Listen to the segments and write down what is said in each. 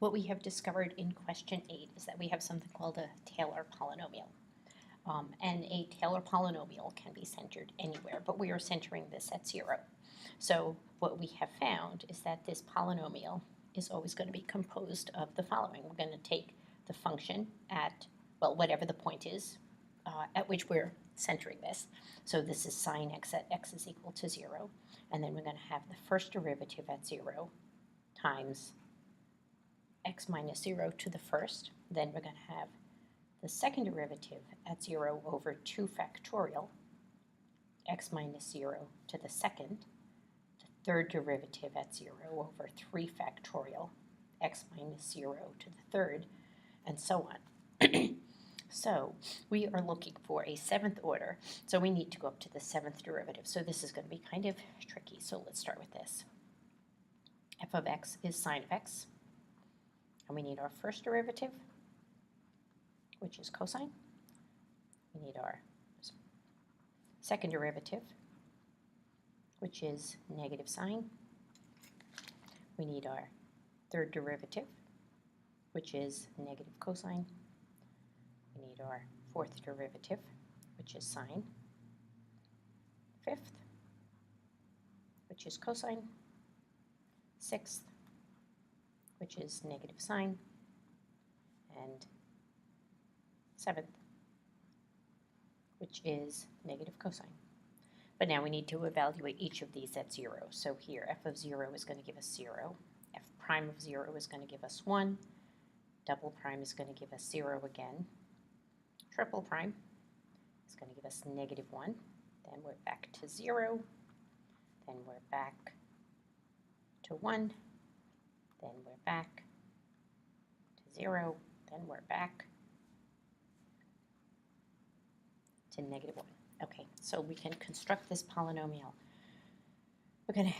What we have discovered in question 8 is that we have something called a Taylor polynomial. And a Taylor polynomial can be centered anywhere, but we are centering this at 0. So what we have found is that this polynomial is always going to be composed of the following. We're going to take the function at, well, whatever the point is at which we're centering this. So this is sine x at x is equal to 0. And then we're going to have the first derivative at 0 times x minus 0 to the first. Then we're going to have the second derivative at 0 over 2 factorial x minus 0 to the second. The third derivative at 0 over 3 factorial x minus 0 to the third, and so on. So we are looking for a 7th order, so we need to go up to the 7th derivative. So this is going to be kind of tricky, so let's start with this. F of x is sine of x, and we need our first derivative, which is cosine. We need our second derivative, which is negative sine. We need our third derivative, which is negative cosine. We need our fourth derivative, which is sine. Fifth, which is cosine. Sixth, which is negative sine. And seventh, which is negative cosine. But now we need to evaluate each of these at 0. So here, f of 0 is going to give us 0. F prime of 0 is going to give us 1. Double prime is going to give us 0 again. Triple prime is going to give us negative 1. Then we're back to 0. Then we're back to 1. Then we're back to 0. Then we're back to negative 1. Okay, so we can construct this polynomial. We're going to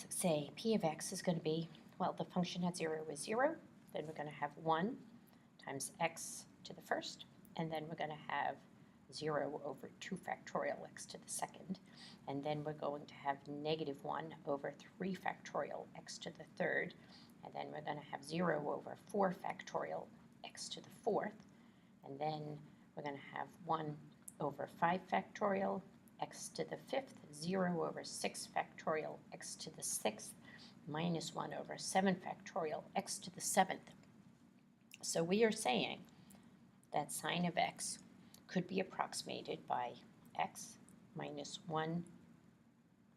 say p of x is going to be, well, the function at 0 is 0. Then we're going to have 1 times x to the first. And then we're going to have 0 over 2 factorial x to the second. And then we're going to have negative 1 over 3 factorial x to the third. And then we're going to have 0 over 4 factorial x to the fourth. And then we're going to have 1 over 5 factorial x to the fifth, 0 over 6 factorial x to the sixth, minus 1 over 7 factorial x to the seventh. So we are saying that sine of x could be approximated by x minus 1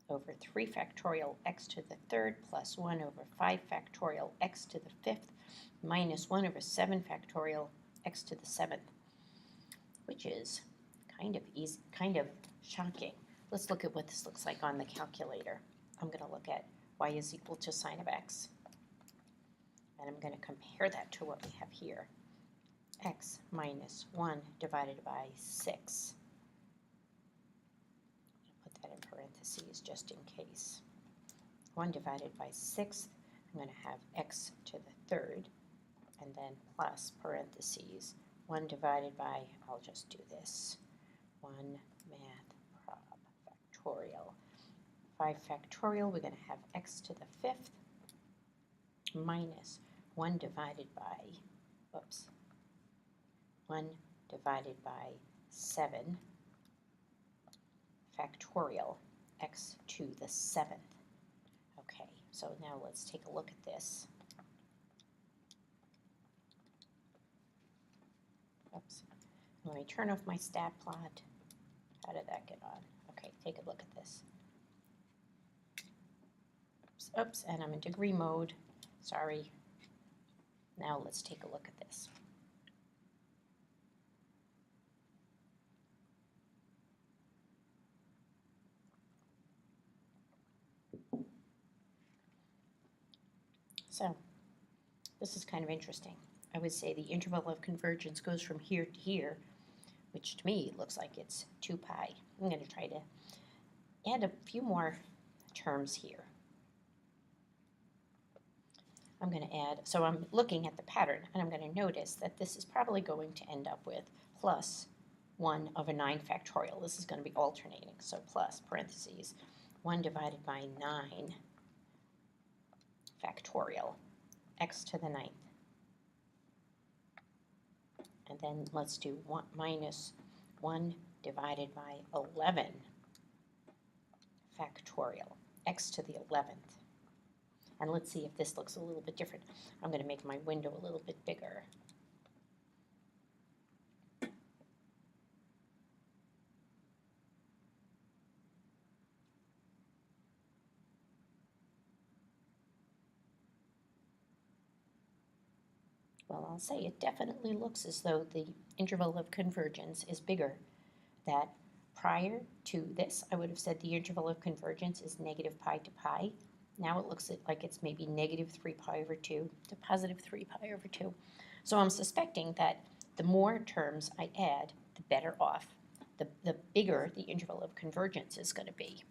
over 3 factorial x to the third plus 1 over 5 factorial x to the fifth minus 1 over 7 factorial x to the seventh, which is kind of easy, kind of shocking. Let's look at what this looks like on the calculator. I'm going to look at y is equal to sine of x, and I'm going to compare that to what we have here. X minus 1 divided by 6. I'll put that in parentheses just in case. 1 divided by 6, I'm going to have x to the third, and then plus parentheses 1 divided by, I'll just do this, 1 math prob factorial. 5 factorial, we're going to have x to the fifth minus 1 divided by, oops, 1 divided by 7 factorial x to the seventh. Okay, so now let's take a look at this. Oops. Let me turn off my stat plot. How did that get on? Okay, take a look at this. Oops, and I'm in degree mode. Sorry. Now let's take a look at this. So, this is kind of interesting. I would say the interval of convergence goes from here to here, which to me looks like it's 2 pi. I'm going to try to add a few more terms here. I'm going to add, so I'm looking at the pattern, and I'm going to notice that this is probably going to end up with plus 1 over 9 factorial. This is going to be alternating, so plus parentheses 1 divided by 9 factorial x to the ninth And then let's do 1 minus 1 divided by 11 factorial, x to the 11th. And let's see if this looks a little bit different. I'm going to make my window a little bit bigger. Well, I'll say it definitely looks as though the interval of convergence is bigger. That prior to this, I would have said the interval of convergence is negative pi to pi. Now it looks like it's maybe negative 3 pi over 2 to positive 3 pi over 2. So I'm suspecting that the more terms I add, the better off, the bigger the interval of convergence is going to be.